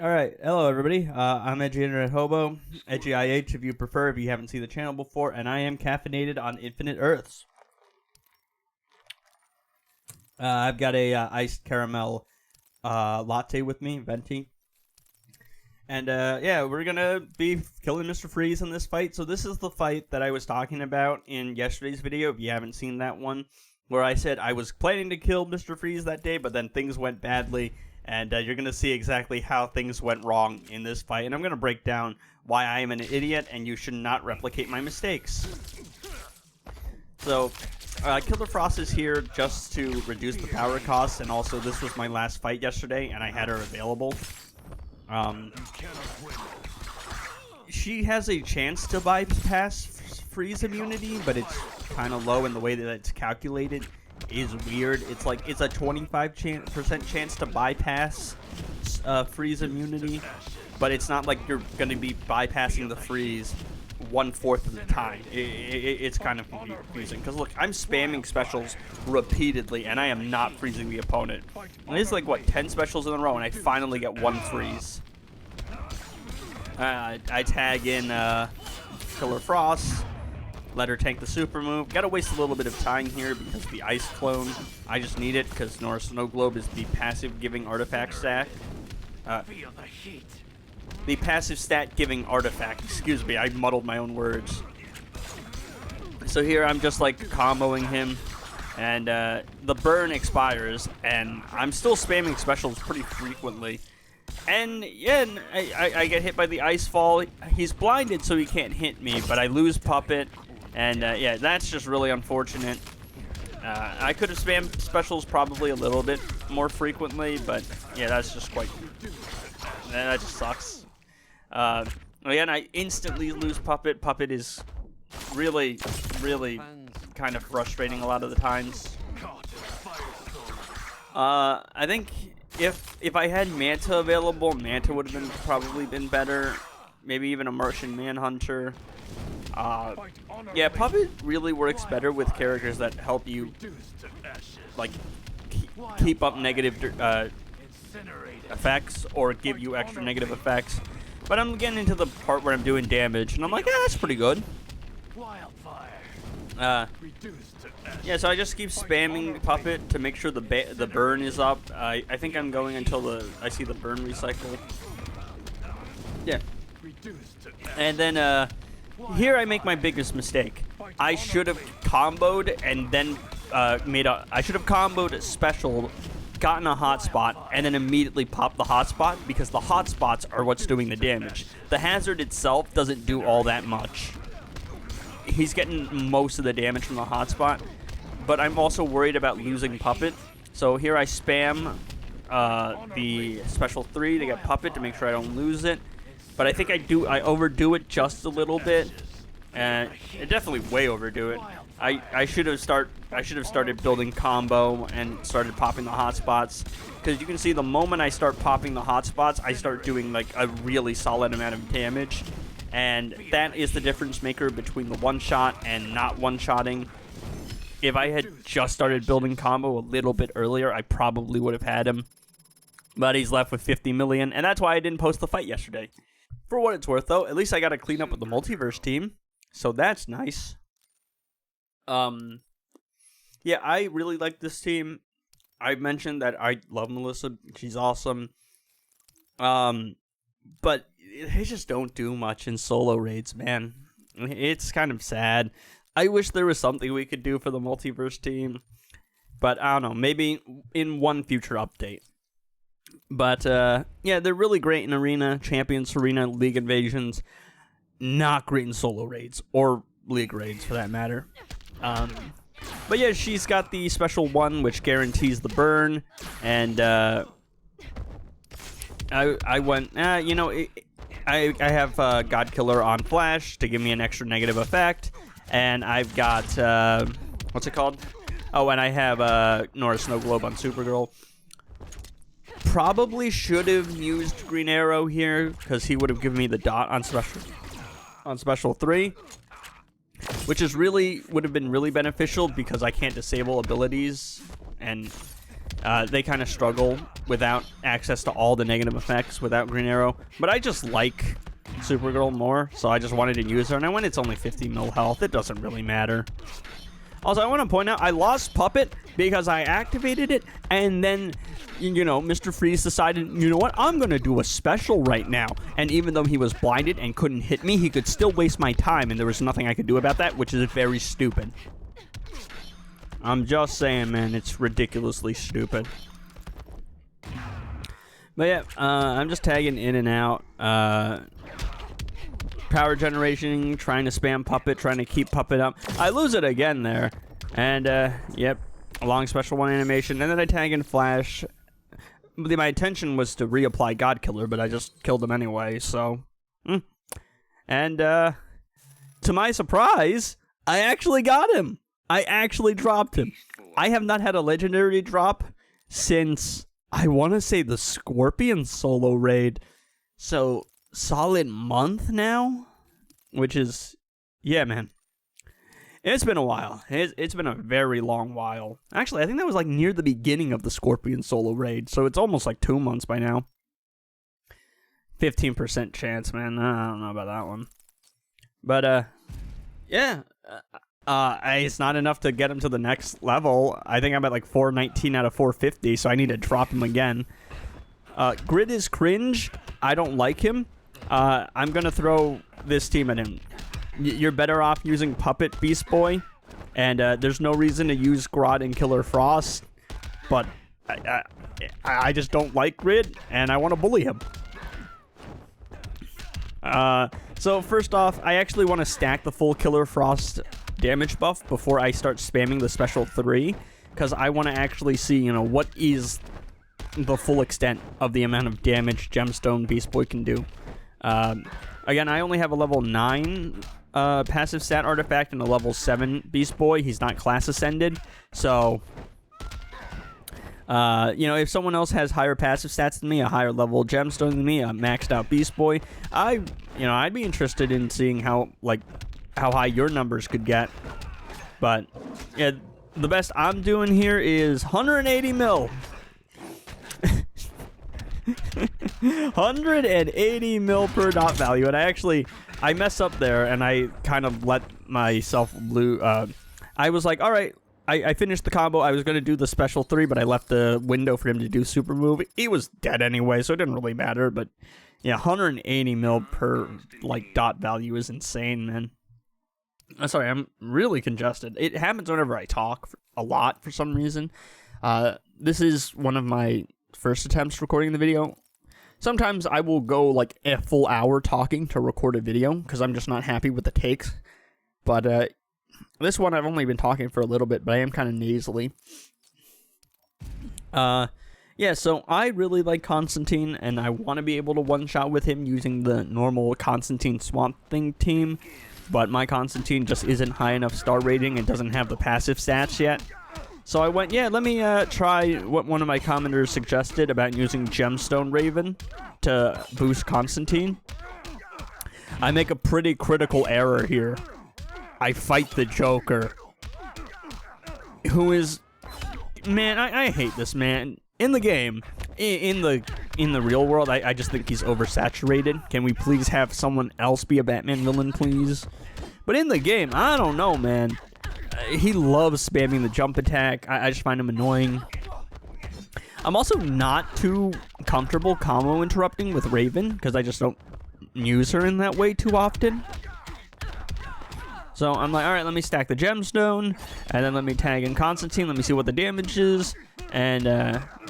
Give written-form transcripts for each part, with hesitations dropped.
Alright, hello everybody, I'm Edgy Internet Hobo, Edgy IH if you prefer, if you haven't seen the channel before, and I am caffeinated on Infinite Earths. I've got a iced caramel latte with me, venti. And yeah, we're gonna be killing Mr. Freeze in this fight. So this is the fight that I was talking about in yesterday's video, if you haven't seen that one, where I said I was planning to kill Mr. Freeze that day, but then things went badly. And you're going to see exactly how things went wrong in this fight. And I'm going to break down why I am an idiot and you should not replicate my mistakes. So, Killer Frost is here just to reduce the power costs. And also, this was my last fight yesterday and I had her available. She has a chance to bypass freeze immunity, but it's kind of low in the way that it's calculated. Is weird. It's like it's a 25% chance to bypass freeze immunity, but it's not like you're going to be bypassing the freeze 1/4 of the time. It's kind of confusing because look, I'm spamming specials repeatedly and I am not freezing the opponent. And it's like what, 10 specials in a row and I finally get one freeze. I tag in Killer Frost. Let her tank the super move. Gotta waste a little bit of time here because the ice clone, I just need it because Nora Snow Globe is the passive giving artifact stat. The passive stat giving artifact, excuse me, I muddled my own words. So here I'm just like comboing him and the burn expires and I'm still spamming specials pretty frequently. And yeah, I get hit by the ice fall. He's blinded so he can't hit me, but I lose puppet. And yeah, that's just really unfortunate. I could have spammed specials probably a little bit more frequently, but yeah, that's just quite... that just sucks. Again, I instantly lose puppet. Puppet is really, really kind of frustrating a lot of the times. I think if I had Manta available, Manta would have probably been better. Maybe even a Martian Manhunter. Yeah, Puppet really works better with characters that help you, like, keep up negative effects or give you extra negative effects. But I'm getting into the part where I'm doing damage, and I'm like, yeah, that's pretty good. Yeah, so I just keep spamming Puppet to make sure the burn is up. I think I'm going until I see the burn recycle. Yeah. And then, here I make my biggest mistake. I should have comboed and then I should have comboed special, gotten a hotspot, and then immediately popped the hotspot because the hotspots are what's doing the damage. The hazard itself doesn't do all that much. He's getting most of the damage from the hotspot, but I'm also worried about losing Puppet. So here I spam the special 3 to get Puppet to make sure I don't lose it. But I think I overdo it just a little bit, and I definitely way overdo it. I should have started building combo and started popping the hotspots, because you can see the moment I start popping the hotspots, I start doing like a really solid amount of damage, and that is the difference maker between the one shot and not one shotting. If I had just started building combo a little bit earlier, I probably would have had him, but he's left with 50 million, and that's why I didn't post the fight yesterday. For what it's worth, though, at least I got to clean up with the Multiverse team, so that's nice. Yeah, I really like this team. I mentioned that I love Melissa. She's awesome. But they just don't do much in solo raids, man. It's kind of sad. I wish there was something we could do for the Multiverse team, but I don't know, maybe in one future update. But, yeah, they're really great in Arena, Champions Arena, League Invasions. Not great in solo raids, or League raids, for that matter. But yeah, she's got the special 1, which guarantees the burn. And, I went, you know, I have God Killer on Flash to give me an extra negative effect. And I've got, what's it called? Oh, and I have Nora Snow Globe on Supergirl. Probably should have used Green Arrow here, because he would have given me the dot on special 3, which is would have been really beneficial because I can't disable abilities, and They kind of struggle without access to all the negative effects without Green Arrow. But I just like Supergirl more, so I just wanted to use her. And when it's only 50 mil health, it doesn't really matter. Also, I want to point out, I lost Puppet because I activated it, and then, you know, Mr. Freeze decided, you know what, I'm going to do a special right now. And even though he was blinded and couldn't hit me, he could still waste my time, and there was nothing I could do about that, which is very stupid. I'm just saying, man, it's ridiculously stupid. But yeah, I'm just tagging in and out. Power generation, trying to spam Puppet, trying to keep Puppet up. I lose it again there. And, yep, a long special one animation. And then I tag in Flash. My intention was to reapply God Killer, but I just killed him anyway, so. And, to my surprise, I actually got him. I actually dropped him. I have not had a legendary drop since, I want to say, the Scorpion solo raid. So, solid month now, which is, yeah, man, it's been a while. It's been a very long while. Actually, I think that was like near the beginning of the Scorpion solo raid, so it's almost like 2 months by now. 15% chance, man. I don't know about that one, but yeah, it's not enough to get him to the next level. I think I'm at like 419 out of 450, so I need to drop him again. Grid is cringe. I don't like him. I'm gonna throw this team at him. You're better off using Puppet Beast Boy, and there's no reason to use Grodd and Killer Frost, but I just don't like Grid, and I want to bully him. So first off, I actually want to stack the full Killer Frost damage buff before I start spamming the special 3, because I want to actually see, you know, what is the full extent of the amount of damage Gemstone Beast Boy can do. Again, I only have a level 9 passive stat artifact and a level 7 Beast Boy. He's not class ascended, so you know, if someone else has higher passive stats than me, a higher level Gemstone than me, a maxed out Beast Boy, I'd be interested in seeing how high your numbers could get. But yeah, the best I'm doing here is 180 mil. 180 mil per dot value, and I mess up there, and I kind of let myself lose. I was like, all right, I finished the combo. I was going to do the special 3, but I left the window for him to do super move. He was dead anyway, so it didn't really matter. But yeah, 180 mil per like dot value is insane, man. Sorry, I'm really congested. It happens whenever I talk a lot for some reason. This is one of my first attempts recording the video. Sometimes I will go like a full hour talking to record a video because I'm just not happy with the takes. But this one I've only been talking for a little bit, but I am kind of nasally. Yeah, so I really like Constantine, and I want to be able to one-shot with him using the normal Constantine Swamp Thing team. But my Constantine just isn't high enough star rating and doesn't have the passive stats yet. So I went, yeah, let me try what one of my commenters suggested about using Gemstone Raven to boost Constantine. I make a pretty critical error here. I fight the Joker, who is, man, I hate this man. In the game, in the real world, I just think he's oversaturated. Can we please have someone else be a Batman villain, please? But in the game, I don't know, man. He loves spamming the jump attack. I just find him annoying. I'm also not too comfortable combo interrupting with Raven, because I just don't use her in that way too often. So I'm like, alright, let me stack the Gemstone, and then let me tag in Constantine, let me see what the damage is, and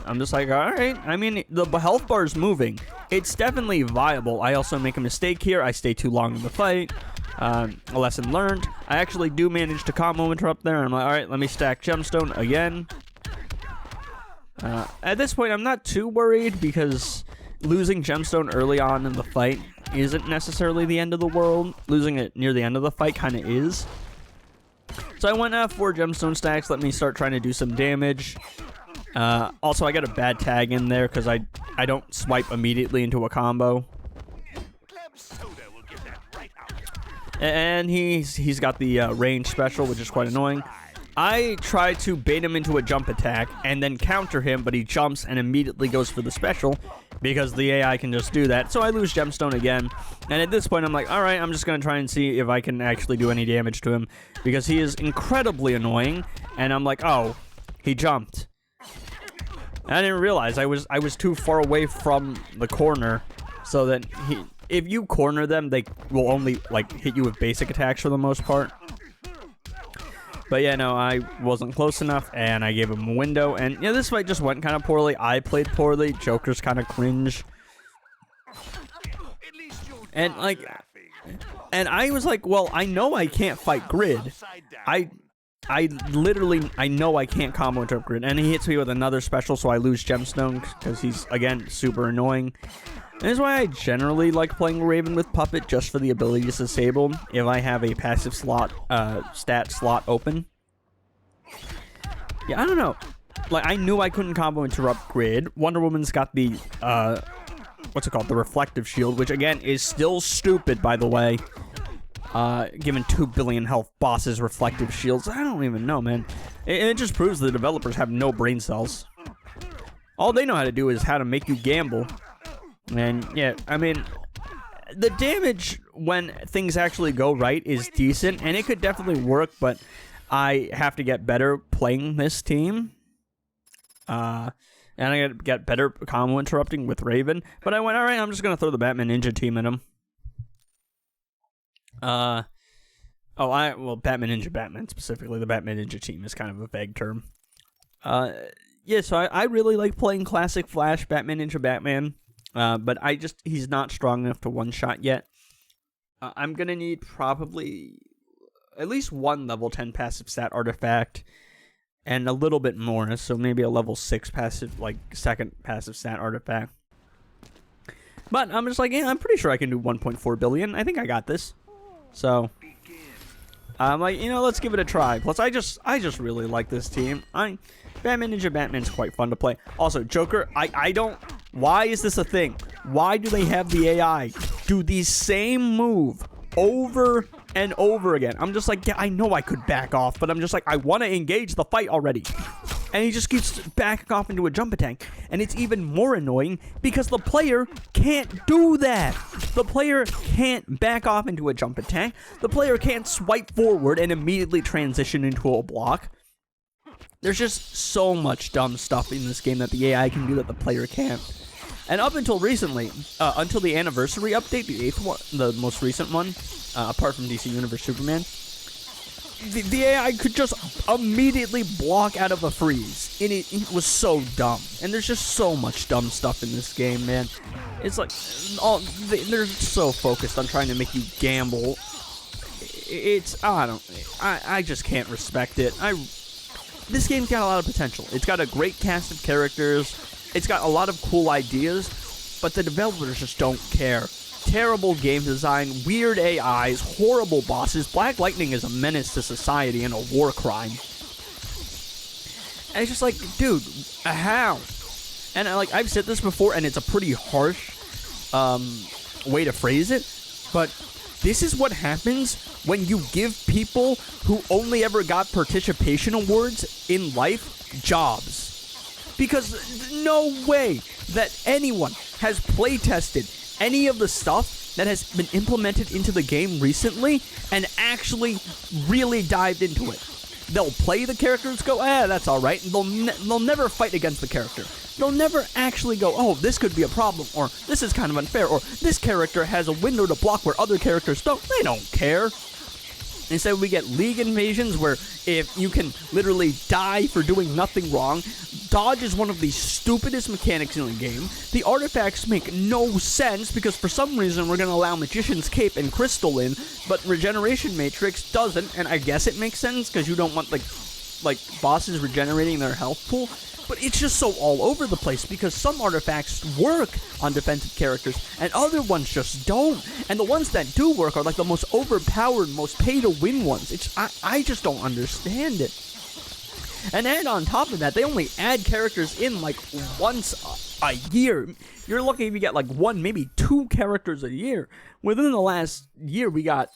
I'm just like, alright, I mean, the health bar is moving. It's definitely viable. I also make a mistake here. I stay too long in the fight. A lesson learned. I actually do manage to combo interrupt there, and I'm like, alright, let me stack Gemstone again. At this point, I'm not too worried, because losing Gemstone early on in the fight isn't necessarily the end of the world. Losing it near the end of the fight kind of is. So I went 4 Gemstone stacks, let me start trying to do some damage. Also, I got a bad tag in there, because I don't swipe immediately into a combo. And he's got the range special, which is quite annoying. I try to bait him into a jump attack and then counter him, but he jumps and immediately goes for the special because the AI can just do that. So I lose Gemstone again. And at this point, I'm like, all right, I'm just going to try and see if I can actually do any damage to him because he is incredibly annoying. And I'm like, oh, he jumped. And I didn't realize I was too far away from the corner so that if you corner them, they will only like hit you with basic attacks for the most part. But yeah, no, I wasn't close enough, and I gave him a window, and yeah, this fight just went kind of poorly. I played poorly. Joker's kind of cringe. And like, and I was like, well, I know I can't fight Grid. I literally, I know I can't combo interrupt Grid, and he hits me with another special, so I lose Gemstone, because he's, again, super annoying. And this is why I generally like playing Raven with Puppet, just for the ability to disable if I have a passive slot, stat slot open. Yeah, I don't know. Like, I knew I couldn't combo interrupt Grid. Wonder Woman's got the, what's it called? The reflective shield, which, again, is still stupid, by the way. Given 2 billion health bosses reflective shields. I don't even know, man. It just proves the developers have no brain cells. All they know how to do is how to make you gamble. And yeah, I mean, the damage when things actually go right is decent, and it could definitely work, but I have to get better playing this team. And I gotta get better combo interrupting with Raven. But I went, alright, I'm just gonna throw the Batman Ninja team at him. Well, Batman Ninja Batman specifically. The Batman Ninja team is kind of a vague term. Yeah, so I really like playing classic Flash, Batman Ninja Batman. But he's not strong enough to one-shot yet. I'm going to need probably at least one level 10 passive stat artifact and a little bit more. So maybe a level 6 passive, like, second passive stat artifact. But I'm just like, yeah, I'm pretty sure I can do 1.4 billion. I think I got this. So I'm like, you know, let's give it a try. Plus, I just really like this team. Batman Ninja Batman's quite fun to play. Also, Joker, I don't... Why is this a thing? Why do they have the AI do the same move over and over again? I'm just like, yeah, I know I could back off, but I'm just like, I want to engage the fight already. And he just keeps backing off into a jump attack. And it's even more annoying because the player can't do that. The player can't back off into a jump attack. The player can't swipe forward and immediately transition into a block. There's just so much dumb stuff in this game that the AI can do that the player can't. And up until recently, until the anniversary update, the 8th one, the most recent one, apart from DC Universe Superman, the AI could just immediately block out of a freeze. And it was so dumb. And there's just so much dumb stuff in this game, man. It's like, they're so focused on trying to make you gamble. I just can't respect it. This game's got a lot of potential. It's got a great cast of characters. It's got a lot of cool ideas, but the developers just don't care. Terrible game design, weird AIs, horrible bosses. Black Lightning is a menace to society and a war crime. And it's just like, dude, how? And I've said this before, and it's a pretty harsh way to phrase it, but this is what happens when you give people who only ever got participation awards in life jobs. Because no way that anyone has playtested any of the stuff that has been implemented into the game recently and actually really dived into it. They'll play the characters, go, that's alright, and they'll never fight against the character. They'll never actually go, oh, this could be a problem, or this is kind of unfair, or this character has a window to block where other characters don't. They don't care. Instead, we get League invasions where if you can literally die for doing nothing wrong, dodge is one of the stupidest mechanics in the game. The artifacts make no sense because for some reason we're going to allow Magician's Cape and Crystal in, but Regeneration Matrix doesn't, and I guess it makes sense because you don't want, like bosses regenerating their health pool. But it's just so all over the place because some artifacts work on defensive characters and other ones just don't. And the ones that do work are like the most overpowered, most pay-to-win ones. I just don't understand it. And then on top of that, they only add characters in like once a year. You're lucky if you get like 1, maybe 2 characters a year. Within the last year, we got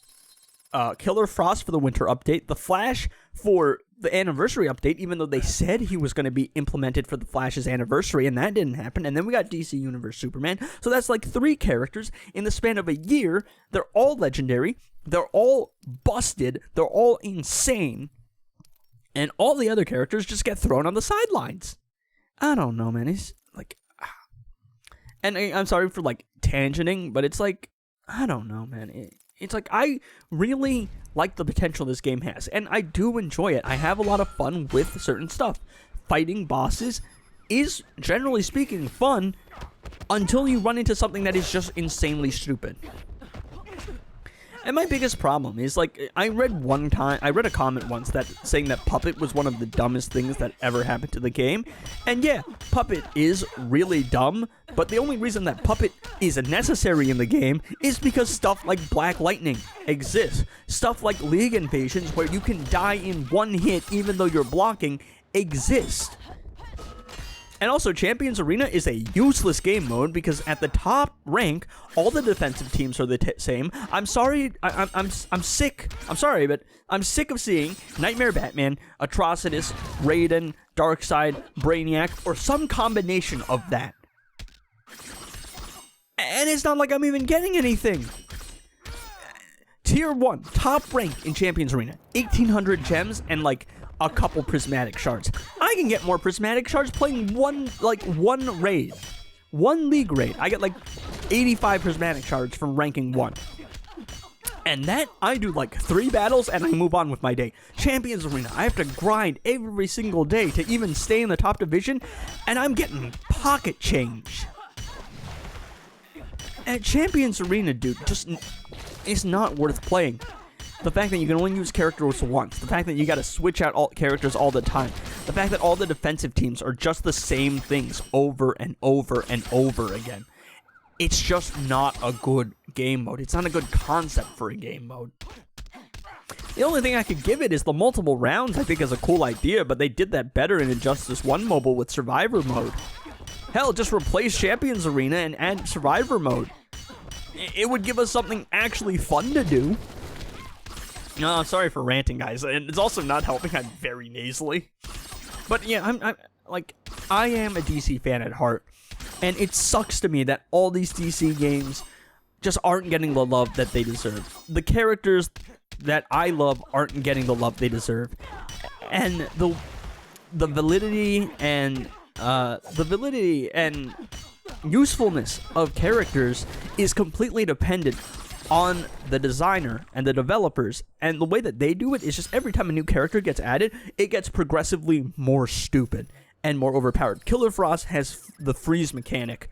Killer Frost for the winter update, the Flash for the anniversary update, even though they said he was going to be implemented for the Flash's anniversary, and that didn't happen. And then we got DC Universe Superman. So that's like 3 characters in the span of a year. They're all legendary. They're all busted. They're all insane. And all the other characters just get thrown on the sidelines. I don't know, man. It's like... And I'm sorry for, like, tangenting, but it's like... I don't know, man. It's like, I really like the potential this game has, and I do enjoy it. I have a lot of fun with certain stuff. Fighting bosses is, generally speaking, fun until you run into something that is just insanely stupid. And my biggest problem is, like, I read a comment once that saying that Puppet was one of the dumbest things that ever happened to the game. And yeah, Puppet is really dumb, but the only reason that Puppet is necessary in the game is because stuff like Black Lightning exists. Stuff like League Invasions, where you can die in one hit even though you're blocking, exist. And also, Champions Arena is a useless game mode because at the top rank, all the defensive teams are the same. I'm sorry, I'm sick. I'm sorry, but I'm sick of seeing Nightmare Batman, Atrocitus, Raiden, Darkseid, Brainiac, or some combination of that. And it's not like I'm even getting anything. Tier 1, top rank in Champions Arena, 1,800 gems and like a couple prismatic shards. I can get more prismatic shards playing one raid. One league raid. I get like 85 prismatic shards from ranking 1. And that, I do like 3 battles and I move on with my day. Champions Arena, I have to grind every single day to even stay in the top division, and I'm getting pocket change. At Champions Arena, dude, just, it's not worth playing. The fact that you can only use characters once. The fact that you gotta switch out all characters all the time. The fact that all the defensive teams are just the same things over and over and over again. It's just not a good game mode. It's not a good concept for a game mode. The only thing I could give it is the multiple rounds, I think, is a cool idea, but they did that better in Injustice 1 Mobile with Survivor mode. Hell, just replace Champions Arena and add Survivor mode. It would give us something actually fun to do. No, I'm sorry for ranting, guys, and it's also not helping. I'm very nasally. But yeah, I am a DC fan at heart, and it sucks to me that all these DC games just aren't getting the love that they deserve. The characters that I love aren't getting the love they deserve, and the validity and usefulness of characters is completely dependent on the designer and the developers, and the way that they do it is just every time a new character gets added, it gets progressively more stupid and more overpowered. Killer Frost has the freeze mechanic.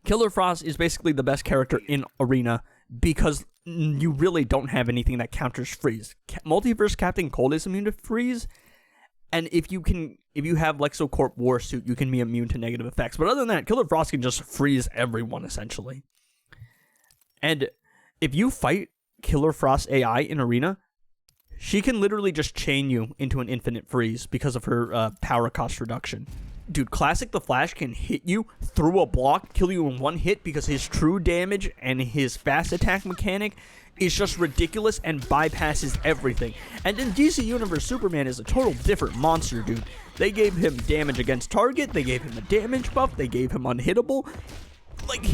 Killer Frost is basically the best character in Arena because you really don't have anything that counters freeze. Multiverse Captain Cold is immune to freeze, and if you have Lexocorp War Suit, you can be immune to negative effects. But other than that, Killer Frost can just freeze everyone, essentially. And if you fight Killer Frost AI in Arena, she can literally just chain you into an infinite freeze because of her power cost reduction. Dude, Classic the Flash can hit you through a block, kill you in one hit because his true damage and his fast attack mechanic is just ridiculous and bypasses everything. And then DC Universe Superman is a total different monster, dude. They gave him damage against target, they gave him a damage buff, they gave him unhittable. Like,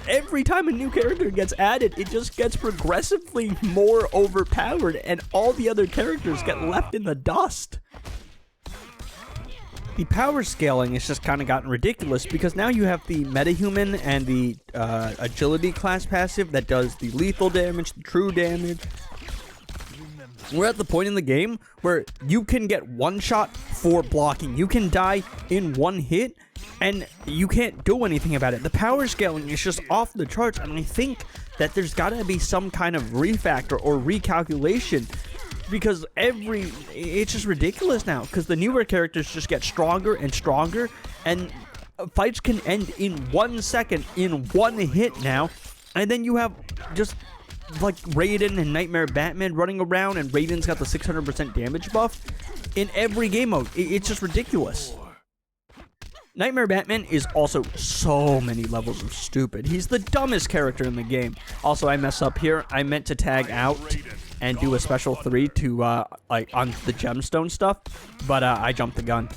every time a new character gets added, it just gets progressively more overpowered, and all the other characters get left in the dust. The power scaling has just kind of gotten ridiculous because now you have the metahuman and the agility class passive that does the lethal damage, the true damage. We're at the point in the game where you can get one shot for blocking. You can die in one hit, and you can't do anything about it. The power scaling is just off the charts, and I think that there's got to be some kind of refactor or recalculation because it's just ridiculous now because the newer characters just get stronger and stronger, and fights can end in 1 second in one hit now, and then you have just like Raiden and Nightmare Batman running around, and Raiden's got the 600% damage buff in every game mode. It's just ridiculous. Nightmare Batman is also so many levels of stupid. He's the dumbest character in the game. Also, I mess up here. I meant to tag out and do a special 3 to like on the gemstone stuff, but I jumped the gun.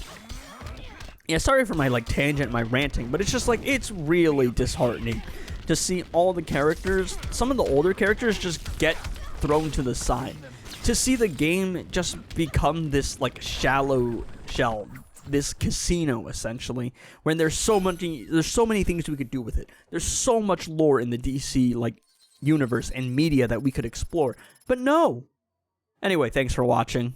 Yeah, sorry for my like tangent, my ranting, but it's just like it's really disheartening to see all the characters, some of the older characters, just get thrown to the side. To see the game just become this like shallow shell, this casino essentially, when there's so many things we could do with it. There's so much lore in the DC like universe and media that we could explore. But no. Anyway, thanks for watching.